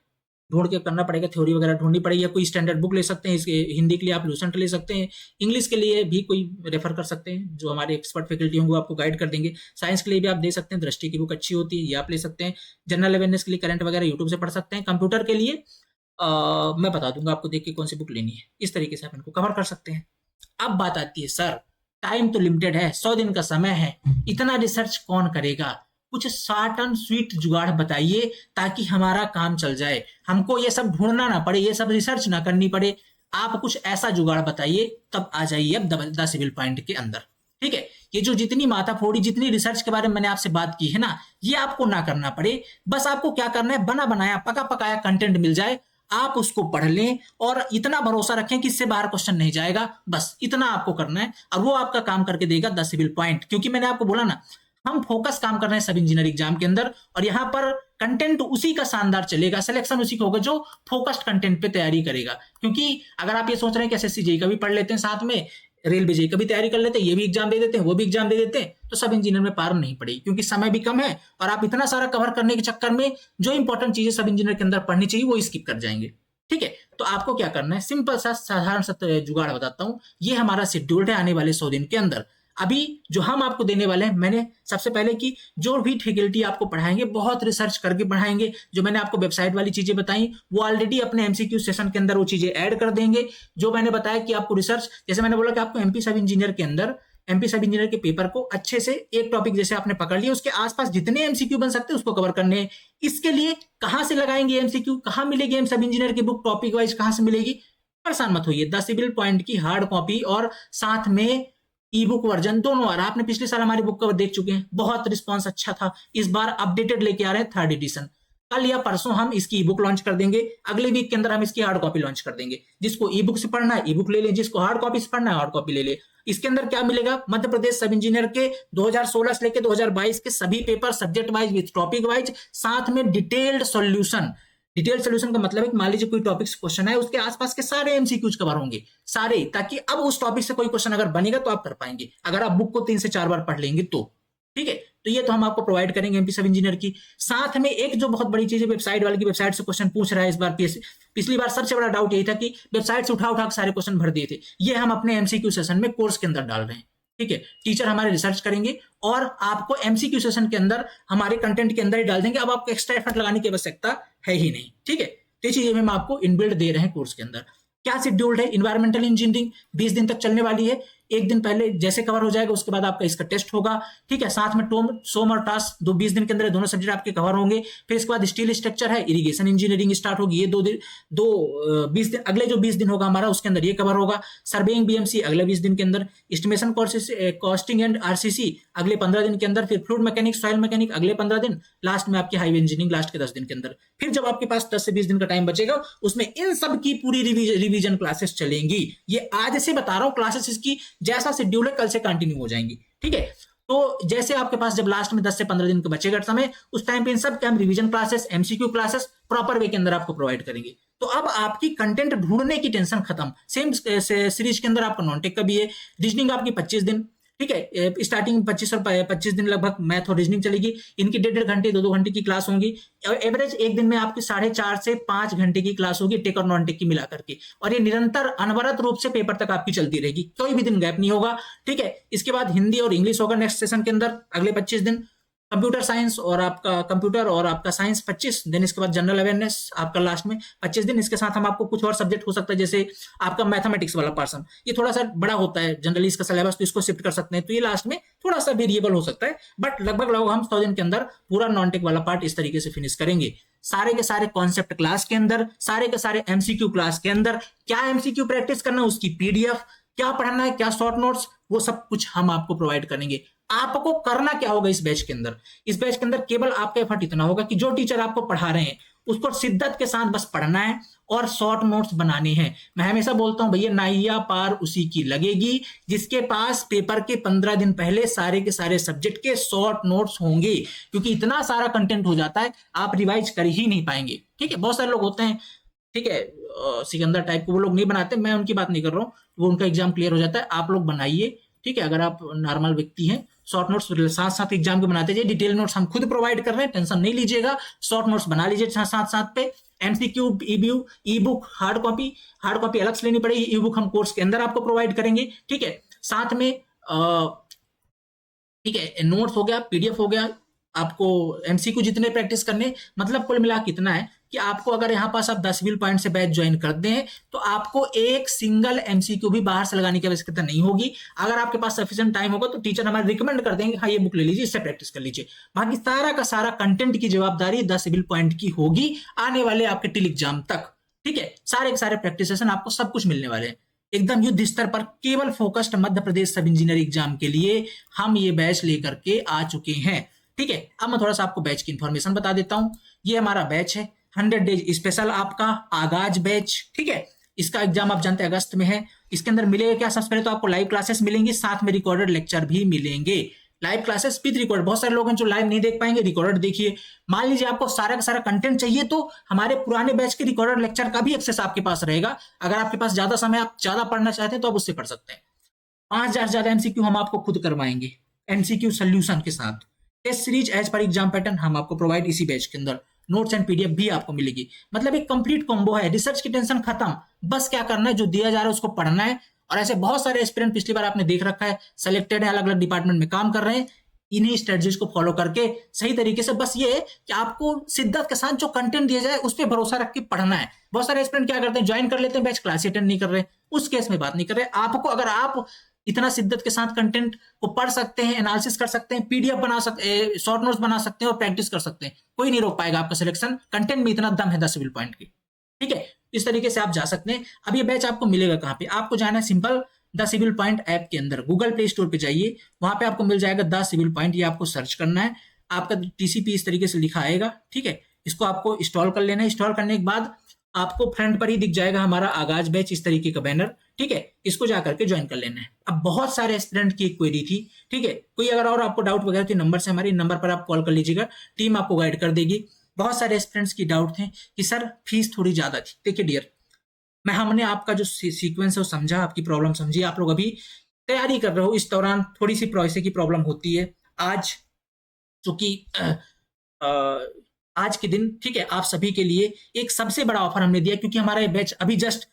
ढूंढ के करना पड़ेगा, थ्योरी वगैरह ढूंढनी पड़ेगी, या कोई स्टैंडर्ड बुक ले सकते हैं। इसके हिंदी के लिए आप लूसेंट ले सकते हैं, इंग्लिश के लिए भी कोई रेफर कर सकते हैं, जो हमारे एक्सपर्ट फैकल्टी होंगे वो आपको गाइड कर देंगे। साइंस के लिए भी आप दे सकते हैं, दृष्टि की बुक अच्छी होती है, ये आप ले सकते हैं। जनरल अवेयरनेस के लिए करंट वगैरह यूट्यूब से पढ़ सकते हैं। कंप्यूटर के लिए मैं बता दूंगा आपको, देख के कौन सी बुक लेनी है, इस तरीके से आप इनको कवर कर सकते हैं। अब बात आती है, सर टाइम तो लिमिटेड है, 100 दिन का समय है, इतना रिसर्च कौन करेगा, कुछ शॉर्ट एंड स्वीट जुगाड़ बताइए ताकि हमारा काम चल जाए, हमको ये सब ढूंढना ना पड़े, ये सब रिसर्च ना करनी पड़े। आप कुछ ऐसा जुगाड़ बताइए, तब आ जाइए अब द सिविल पॉइंट के अंदर, ठीक है। ये जो जितनी माथाफोड़ी, जितनी रिसर्च के बारे में मैंने आपसे बात की है ना, ये आपको ना करना पड़े। बस आपको क्या करना है, बना बनाया पका पकाया कंटेंट मिल जाए, आप उसको पढ़ लें, और इतना भरोसा रखें कि इससे बाहर क्वेश्चन नहीं जाएगा। बस इतना आपको करना है, और वो आपका काम करके देगा द सिविल पॉइंट। क्योंकि मैंने आपको बोला ना, हम फोकस काम कर रहे हैं सब इंजीनियर एग्जाम के अंदर, और यहाँ पर कंटेंट उसी का शानदार चलेगा, सिलेक्शन उसी का होगा जो फोकस्ड कंटेंट पे तैयारी करेगा। क्योंकि अगर आप ये सोच रहे हैं कि एसएससी जेईई का भी पढ़ लेते हैं, साथ में रेलवे जेईई का भी तैयारी कर लेते हैं, ये भी एग्जाम दे देते हैं, वो भी एग्जाम दे देते हैं, तो सब इंजीनियर में पार नहीं पड़ेगी, क्योंकि समय भी कम है, और आप इतना सारा कवर करने के चक्कर में जो इंपॉर्टेंट चीजें सब इंजीनियर के अंदर पढ़नी चाहिए वो स्किप कर जाएंगे, ठीक है। तो आपको क्या करना है, सिंपल सा साधारण सा जुगाड़ बताता हूं। ये हमारा शेड्यूल है आने वाले 100 दिन के अंदर। अभी जो हम आपको देने वाले हैं, मैंने सबसे पहले कि जो भी फैकल्टी आपको पढ़ाएंगे बहुत रिसर्च करके पढ़ाएंगे। जो मैंने आपको वेबसाइट वाली चीजें बताई, वो ऑलरेडी अपने एमसीक्यू सेशन के अंदर वो चीजें ऐड कर देंगे। जो मैंने बताया कि आपको रिसर्च, जैसे मैंने बोला कि आपको एमपी सब इंजीनियर के अंदर, एमपी सब इंजीनियर के पेपर को अच्छे से एक टॉपिक जैसे आपने पकड़ लिया, उसके आसपास जितने एमसीक्यू बन सकते हैं उसको कवर करने हैं। इसके लिए कहां से लगाएंगे एमसीक्यू, कहां मिलेगी एम सब इंजीनियर की बुक टॉपिक वाइज, कहां से मिलेगी, परेशान मत होइए। द सिविल पॉइंट की हार्ड कॉपी और साथ में ई बुक वर्जन दोनों आ रहा है। आपने पिछले साल हमारी बुक कवर देख चुके हैं, बहुत रिस्पांस अच्छा था। इस बार अपडेटेड लेके आ रहे हैं 3rd एडिशन। कल या परसों हम इसकी ई बुक लॉन्च कर देंगे, अगले वीक के अंदर हम इसकी हार्ड कॉपी लॉन्च कर देंगे। जिसको ई बुक से पढ़ना है ई बुक ले ले, जिसको हार्ड कॉपी से पढ़ना है हार्ड कॉपी ले ले। इसके अंदर क्या मिलेगा, मध्य प्रदेश सब इंजीनियर के 2016 से लेकर 2022 के सभी paper subject wise with topic wise, साथ में डिटेल्ड सॉल्यूशन। डिटेल्ड सॉल्यूशन का मतलब है कि मान लीजिए कोई टॉपिक से क्वेश्चन है, उसके आसपास के सारे एमसीक्यूज कवर होंगे सारे, ताकि अब उस टॉपिक से कोई क्वेश्चन अगर बनेगा तो आप कर पाएंगे, अगर आप बुक को 3 से 4 बार पढ़ लेंगे तो, ठीक है। तो ये तो हम आपको प्रोवाइड करेंगे एमपी सब इंजीनियर की। साथ में एक जो बहुत बड़ी चीज है, वेबसाइट वाले की वेबसाइट से क्वेश्चन पूछ रहा है इस बार पीएससी। पिछली बार सबसे बड़ा डाउट यही था कि वेबसाइट से उठा उठा के सारे क्वेश्चन भर दिए थे, ये हम अपने एमसीक्यू सेशन में कोर्स के अंदर डाल रहे हैं, ठीक है, टीचर हमारे रिसर्च करेंगे और आपको एमसीक्यू सेशन के अंदर हमारे कंटेंट के अंदर ही डाल देंगे। अब आपको एक्स्ट्रा एफर्ट लगाने की आवश्यकता है ही नहीं, ठीक है। तो ये चीजें हम आपको इनबिल्ड दे रहे हैं कोर्स के अंदर। क्या शेड्यूल्ड है? इन्वायरमेंटल इंजीनियरिंग 20 दिन तक चलने वाली है। एक दिन पहले जैसे कवर हो जाएगा उसके बाद आपका इसका टेस्ट होगा, ठीक है। साथ में सोम और टास्क 20 दिन के अंदर दोनों सब्जेक्ट आपके कवर होंगे। फिर इसके बाद स्टील स्ट्रक्चर है, इरिगेशन इंजीनियरिंग स्टार्ट होगी। ये 20 दिन, अगले जो 20 दिन होगा हमारा उसके अंदर ये कवर होगा। सर्वेइंग बीएमसी अगले 20 दिन के अंदर, estimation courses costing and RCC अगले 15 दिन के अंदर, फिर फ्लूइड मैकेनिक्स सॉइल मैकेनिक अगले 15 दिन, लास्ट में आपकी हाईवे इंजीनियरिंग लास्ट के 10 दिन के अंदर। फिर जब आपके पास 10 से 20 दिन का टाइम बचेगा उसमें इन सब की पूरी रिवीजन क्लासेस चलेंगी। ये आज से बता रहा हूं, क्लासेस इसकी जैसा शेड्यूल है कल से कंटिन्यू हो जाएंगी, ठीक है। तो जैसे आपके पास जब लास्ट में 10 से 15 दिन का बचेगा समय, उस टाइम पे इन सब के हम revision classes, MCQ classes proper way के अंदर आपको प्रोवाइड करेंगे। तो अब आपकी कंटेंट ढूंढने की टेंशन खत्म। सेम सीरीज के अंदर आपका नॉन टेक का भी है। रीजनिंग आपकी 25 दिन, ठीक है, स्टार्टिंग 25 और 25 दिन लगभग मैथ और रीजनिंग चलेगी। इनकी 1.5 घंटे 2 घंटे की क्लास होंगी। एवरेज एक दिन में आपकी 4.5 से 5 घंटे की क्लास होगी टेक और नॉन टेक की मिला करके, और ये निरंतर अनवरत रूप से पेपर तक आपकी चलती रहेगी, कोई भी दिन गैप नहीं होगा, ठीक है। इसके बाद हिंदी और इंग्लिश होगा नेक्स्ट सेशन के अंदर अगले 25 दिन। कंप्यूटर साइंस और आपका कंप्यूटर और आपका साइंस 25 दिन। इसके बाद जनरल अवेयरनेस आपका लास्ट में 25 दिन। इसके साथ हम आपको कुछ और सब्जेक्ट हो सकता है, जैसे आपका मैथमेटिक्स वाला पर्सन, ये थोड़ा सा बड़ा होता है जनरली इसका सिलेबस, तो इसको शिफ्ट कर सकते हैं, तो ये लास्ट में थोड़ा सा वेरिएबल हो सकता है, बट लगभग हम 100 दिन के अंदर पूरा नॉन टेक वाला पार्ट इस तरीके से फिनिश करेंगे। सारे के सारे कॉन्सेप्ट क्लास के अंदर, सारे के सारे एमसीक्यू क्लास के अंदर। क्या एमसीक्यू प्रैक्टिस करना, उसकी पीडीएफ, क्या पढ़ना है, क्या शॉर्ट नोट्स, वो सब कुछ हम आपको प्रोवाइड करेंगे। आपको करना क्या होगा इस बैच के अंदर? इस बैच के अंदर केवल आपका एफर्ट इतना होगा कि जो टीचर आपको पढ़ा रहे हैं उसको शिद्दत के साथ बस पढ़ना है और शॉर्ट नोट्स बनाने हैं। मैं हमेशा बोलता हूं भैया, नाइया पार उसी की लगेगी जिसके पास पेपर के 15 दिन पहले सारे के सारे सब्जेक्ट के शॉर्ट नोट्स होंगे, क्योंकि इतना सारा कंटेंट हो जाता है आप रिवाइज कर ही नहीं पाएंगे, ठीक है। बहुत सारे लोग होते हैं, ठीक है, सिकंदर टाइप को, वो लोग नहीं बनाते, मैं उनकी बात नहीं कर रहा हूँ, वो उनका एग्जाम क्लियर हो जाता है। आप लोग बनाइए, ठीक है। अगर आप नॉर्मल व्यक्ति हैं, शॉर्ट नोट्स साथ साथ एग्जाम के बनाते जाइए। डिटेल नोट्स हम खुद प्रोवाइड कर रहे हैं, टेंशन नहीं लीजिएगा। शॉर्ट नोट्स बना लीजिए साथ साथ पे। एमसीक्यू, ई बुक, हार्ड कॉपी अलग से लेनी पड़ेगी, ई बुक हम कोर्स के अंदर आपको प्रोवाइड करेंगे, ठीक है। साथ में ठीक है, नोट्स हो गया, पीडीएफ हो गया, आपको एमसीक्यू जितने प्रैक्टिस करने, मतलब कुल मिला कितना है कि आपको अगर यहाँ पास आप 10 व्हील पॉइंट से बैच ज्वाइन करते हैं तो आपको एक सिंगल एमसीक्यू भी बाहर से लगाने की आवश्यकता नहीं होगी। अगर आपके पास सफिशिएंट टाइम होगा तो टीचर हमारे रिकमेंड कर देंगे, हाँ ये बुक ले लीजिए, इससे प्रैक्टिस कर लीजिए। बाकी सारा का सारा कंटेंट की जवाबदारी 10 व्हील पॉइंट की होगी आने वाले आपके टिल एग्जाम तक, ठीक है। सारे के सारे प्रैक्टिस सेशन आपको सब कुछ मिलने वाले हैं एकदम युद्ध स्तर पर। केवल फोकस्ड मध्य प्रदेश सब इंजीनियर एग्जाम के लिए हम ये बैच लेकर के आ चुके हैं, ठीक है। अब मैं थोड़ा सा आपको बैच की इंफॉर्मेशन बता देता हूं। ये हमारा बैच है 100 डेज स्पेशल आपका आगाज बैच, ठीक है। इसका एग्जाम आप जानते हैं अगस्त में है। इसके अंदर मिलेगा क्या? सबसे पहले तो आपको लाइव क्लासेस मिलेंगी, साथ में रिकॉर्डेड लेक्चर भी मिलेंगे। लाइव क्लासेस विद रिकॉर्ड, बहुत सारे लोग हैं जो लाइव नहीं देख पाएंगे, रिकॉर्डेड देखिए। मान लीजिए आपको सारा का सारा कंटेंट चाहिए तो हमारे पुराने बैच के रिकॉर्डेड लेक्चर का भी एक्सेस आपके पास रहेगा। अगर आपके पास ज्यादा समय, आप ज्यादा पढ़ना चाहते हैं तो आप उससे पढ़ सकते हैं। 5000 से ज्यादा एमसीक्यू हम आपको खुद करवाएंगे एमसीक्यू सोल्यूशन के साथ। Test series as per exam pattern हम आपको प्रोवाइड इसी बैच के अंदर। नोट्स एंड पीडीएफ भी आपको मिलेगी। मतलब एक कंप्लीट कॉम्बो है। रिसर्च की टेंशन खत्म, बस क्या करना है, जो दिया जा रहा है उसको पढ़ना है। और ऐसे बहुत सारे एस्पिरेंट पिछली बार आपने देख रखा है, सेलेक्टेड है, अलग अलग डिपार्टमेंट में काम कर रहे हैं। इन्हीं स्ट्रेटजीज को फॉलो करके सही तरीके से, बस ये है कि आपको शिद्दत के साथ जो कंटेंट दिया जाए उस पर भरोसा रख के पढ़ना है। बहुत सारे एस्पिरेंट क्या करते हैं, ज्वाइन कर लेते हैं बैच, क्लास अटेंड नहीं कर रहे, उस केस में बात नहीं कर रहे। आपको, अगर आप इतना शिद्दत के साथ कंटेंट को पढ़ सकते हैं, एनालिसिस कर सकते हैं, पीडीएफ बना सकते हैं, शॉर्ट नोट्स बना सकते हैं और प्रैक्टिस कर सकते हैं, कोई नहीं रोक पाएगा आपका सिलेक्शन। कंटेंट में इतना दम है 10 व्हील पॉइंट की, ठीक है। इस तरीके से आप जा सकते हैं। अब ये बैच आपको मिलेगा कहाँ पे? आपको जाना है simple the civil point app के अंदर, गूगल प्ले स्टोर पे जाइए, वहां पे आपको मिल जाएगा द सिविल पॉइंट। ये आपको सर्च करना है, आपका टीसीपी इस तरीके से लिखा आएगा, ठीक है। इसको आपको इंस्टॉल कर लेना है। इंस्टॉल करने के बाद आपको फ्रंट पर ही दिख जाएगा हमारा आगाज बैच, इस तरीके का बैनर, ठीक है। इसको जाकर के ज्वाइन कर लेना है। अब बहुत सारे स्टूडेंट की एक क्वेरी थी, ठीक है। कोई अगर और आपको डाउट वगैरह तो नंबर से, हमारे नंबर पर आप कॉल कर लीजिएगा, टीम आपको गाइड कर देगी। बहुत सारे स्टूडेंट्स की डाउट थे कि सर फीस थोड़ी ज्यादा थी। देखिए डियर, हमने आपका जो सीक्वेंस है वो समझा, आपकी प्रॉब्लम समझी। आप लोग अभी तैयारी कर रहे हो, इस दौरान थोड़ी सी पैसे की प्रॉब्लम होती है। आज चूंकि आज के दिन, ठीक है, आप सभी के लिए एक सबसे बड़ा ऑफर हमने दिया, क्योंकि हमारा ये बैच अभी जस्ट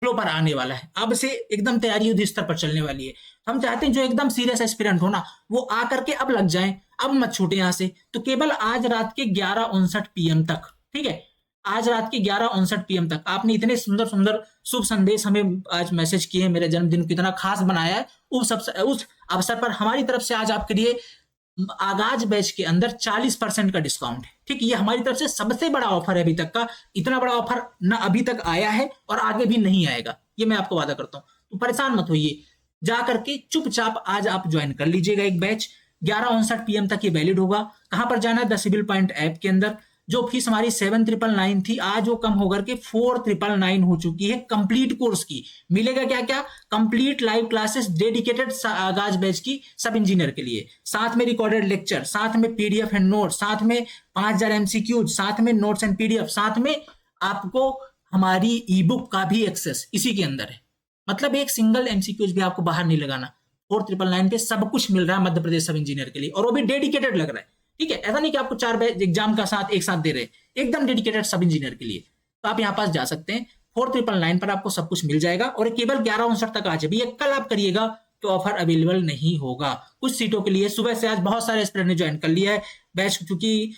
फ्लो पर आने वाला है। अब से एकदम तैयारी युद्ध स्तर पर चलने वाली है। हम चाहते हैं जो एकदम सीरियस एस्पिरेंट हो ना, वो आकर के अब लग जाएं, अब मत छूटे यहाँ से। तो केवल आज रात के 11:59 PM तक, ठीक है, आज रात के 11:59 PM तक आपने इतने सुंदर सुंदर शुभ संदेश हमें आज मैसेज किए, मेरे जन्मदिन को इतना खास बनाया है। उस अवसर पर हमारी तरफ से आज आपके लिए आगाज बैच के अंदर 40% का डिस्काउंट है। ठीक, ये हमारी तरफ से सबसे बड़ा ऑफर है अभी तक का। इतना बड़ा ऑफर ना अभी तक आया है और आगे भी नहीं आएगा, ये मैं आपको वादा करता हूं। तो परेशान मत होइए, जा करके चुपचाप आज आप ज्वाइन कर लीजिएगा एक बैच। 11:59 PM तक ये वैलिड होगा। कहां पर जाना है? द सिविल पॉइंट ऐप के अंदर। जो फीस हमारी 7,999 थी, आज वो कम होकर के 4,999 हो चुकी है कंप्लीट कोर्स की। मिलेगा क्या क्या? कंप्लीट लाइव क्लासेस डेडिकेटेड आगाज बैच की सब इंजीनियर के लिए, साथ में रिकॉर्डेड लेक्चर, साथ में PDF एंड नोट, साथ में 5000 MCQ, साथ में नोट्स एंड PDF, साथ में आपको हमारी ई बुक का भी एक्सेस इसी के अंदर है। मतलब एक सिंगल MCQ भी आपको बाहर नहीं लगाना। 4,999 पे सब कुछ मिल रहा है मध्य प्रदेश सब इंजीनियर के लिए, और वो भी डेडिकेटेड लग रहा है। ठीक है, ऐसा नहीं कि आपको 4 एग्जाम का साथ एक साथ दे रहे हैं, एकदम डेडिकेटेड सब इंजीनियर के लिए। तो आप यहाँ पास जा सकते हैं, 4,999 पर आपको सब कुछ मिल जाएगा, और केवल 11:59 तक आज भी। कल आप करिएगा तो ऑफर अवेलेबल नहीं होगा कुछ सीटों के लिए। सुबह से आज बहुत सारे एस्पिरेंट ने ज्वाइन कर लिया है बैच, क्योंकि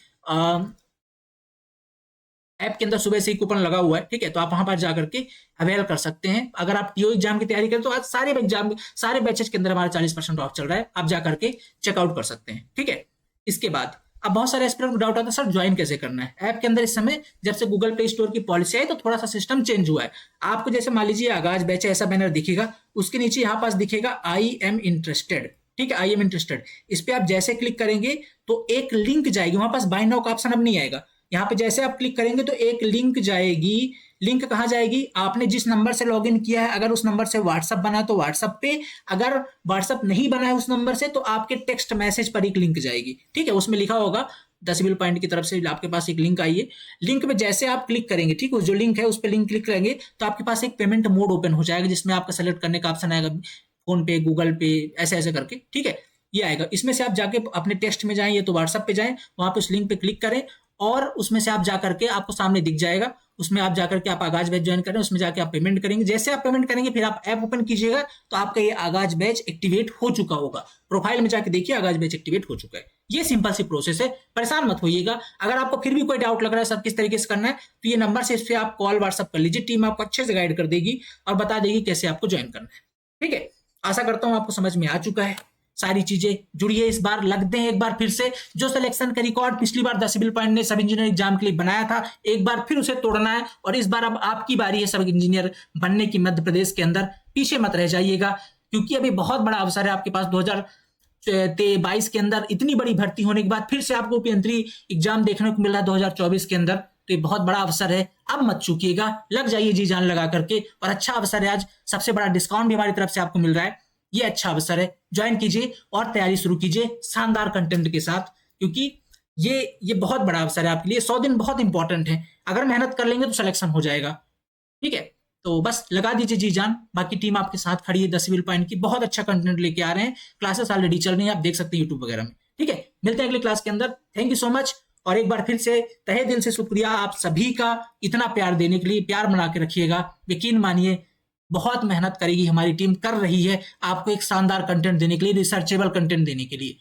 ऐप के अंदर सुबह से ही कूपन लगा हुआ है। ठीक है, तो आप वहां पर जाकर के अवेल कर सकते हैं। अगर आप टीओ एग्जाम की तैयारी करें तो आज सारे बैचेज के अंदर हमारा 40% ऑफ चल रहा है, आप जाकर के चेकआउट कर सकते हैं। ठीक है, इसके बाद अब बहुत सारे एस्पिरेंट को डाउट आता है, सर ज्वाइन कैसे करना है ऐप के अंदर। इस समय जब से गूगल प्ले स्टोर की पॉलिसी आई तो थोड़ा सा सिस्टम चेंज हुआ है। आपको जैसे मान लीजिए आगाज बैच ऐसा बैनर दिखेगा, उसके नीचे यहाँ पास दिखेगा आई एम इंटरेस्टेड। ठीक है, आई एम इंटरेस्टेड, इस पे आप जैसे क्लिक करेंगे तो एक लिंक जाएगी, वहां पास बाय नाउ का ऑप्शन अब नहीं आएगा। यहाँ पे जैसे आप क्लिक करेंगे तो एक लिंक जाएगी। लिंक कहाँ जाएगी? आपने जिस नंबर से लॉगिन किया है, अगर उस नंबर से व्हाट्सएप बना है तो व्हाट्सएप पे, अगर व्हाट्सएप नहीं बना है उस नंबर से तो आपके टेक्स्ट मैसेज पर एक लिंक जाएगी। ठीक है, उसमें लिखा होगा 10 सिविल पॉइंट की तरफ से आपके पास एक लिंक आई है। लिंक में जैसे आप क्लिक करेंगे, ठीक, जो लिंक है उस पर लिंक क्लिक करेंगे तो आपके पास एक पेमेंट मोड ओपन हो जाएगा, जिसमें आपका सेलेक्ट करने का ऑप्शन आएगा, फोन पे, गूगल पे, ऐसे ऐसे करके। ठीक है, ये आएगा। इसमें से आप जाके अपने टेक्स्ट में जाएं, ये तो व्हाट्सएप पे जाएं, वहां पे उस लिंक पे क्लिक करें और उसमें से आप जाकर के आपको सामने दिख जाएगा, उसमें आप जाकर के आप आगाज बैच ज्वाइन करें, उसमें जाके आप पेमेंट करेंगे। जैसे आप पेमेंट करेंगे फिर आप ऐप ओपन कीजिएगा तो आपका ये आगाज बैच एक्टिवेट हो चुका होगा। प्रोफाइल में जाके देखिए आगाज बैच एक्टिवेट हो चुका है। ये सिंपल सी प्रोसेस है, परेशान मत होइएगा। अगर आपको फिर भी कोई डाउट लग रहा है सर किस तरीके से करना है, तो ये नंबर से इस पे आप कॉल व्हाट्सएप कर लीजिए, टीम आपको अच्छे से गाइड कर देगी और बता देगी कैसे आपको ज्वाइन करना है। ठीक है, आशा करता हूं आपको समझ में आ चुका है सारी चीजें। जुड़िए, इस बार लगते हैं एक बार फिर से। जो सिलेक्शन का रिकॉर्ड पिछली बार द सिविल पॉइंट ने सब इंजीनियर एग्जाम के लिए बनाया था, एक बार फिर उसे तोड़ना है, और इस बार अब आपकी बारी है सब इंजीनियर बनने की मध्य प्रदेश के अंदर। पीछे मत रह जाइएगा, क्योंकि अभी बहुत बड़ा अवसर है आपके पास। 2022 के अंदर इतनी बड़ी भर्ती होने के बाद फिर से आपको पेंट्री एग्जाम देखने को मिल रहा है 2024 के अंदर, तो ये बहुत बड़ा अवसर है। अब मत चूकिएगा, लग जाइए जी जान लगा करके। और अच्छा अवसर है, आज सबसे बड़ा डिस्काउंट भी हमारी तरफ से आपको मिल रहा है। ये अच्छा अवसर है, ज्वाइन कीजिए और तैयारी शुरू कीजिए शानदार कंटेंट के साथ, क्योंकि ये बहुत बड़ा अवसर है आपके लिए। 100 दिन बहुत इंपॉर्टेंट है, अगर मेहनत कर लेंगे तो सिलेक्शन हो जाएगा। ठीक है, तो बस लगा दीजिए जी जान। बाकी टीम आपके साथ खड़ी है 10 सिविल पॉइंट की, बहुत अच्छा कंटेंट लेके आ रहे हैं। क्लासेस ऑलरेडी चल रही हैं, आप देख सकते हैं यूट्यूब वगैरह में। ठीक है, मिलते हैं अगली क्लास के अंदर। थैंक यू सो मच, और एक बार फिर से तहे दिल से शुक्रिया आप सभी का इतना प्यार देने के लिए। प्यार बना के रखिएगा, यकीन मानिए बहुत मेहनत करेगी हमारी टीम, कर रही है आपको एक शानदार कंटेंट देने के लिए, रिसर्चेबल कंटेंट देने के लिए।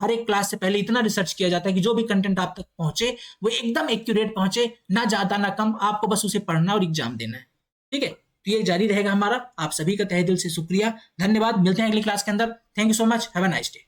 हर एक क्लास से पहले इतना रिसर्च किया जाता है कि जो भी कंटेंट आप तक पहुंचे वो एकदम एक्यूरेट पहुंचे, ना ज्यादा ना कम। आपको बस उसे पढ़ना और एग्जाम देना है। ठीक है, तो ये जारी रहेगा हमारा। आप सभी का तहे दिल से शुक्रिया, धन्यवाद। मिलते हैं अगली क्लास के अंदर। Thank you so much, have a nice day.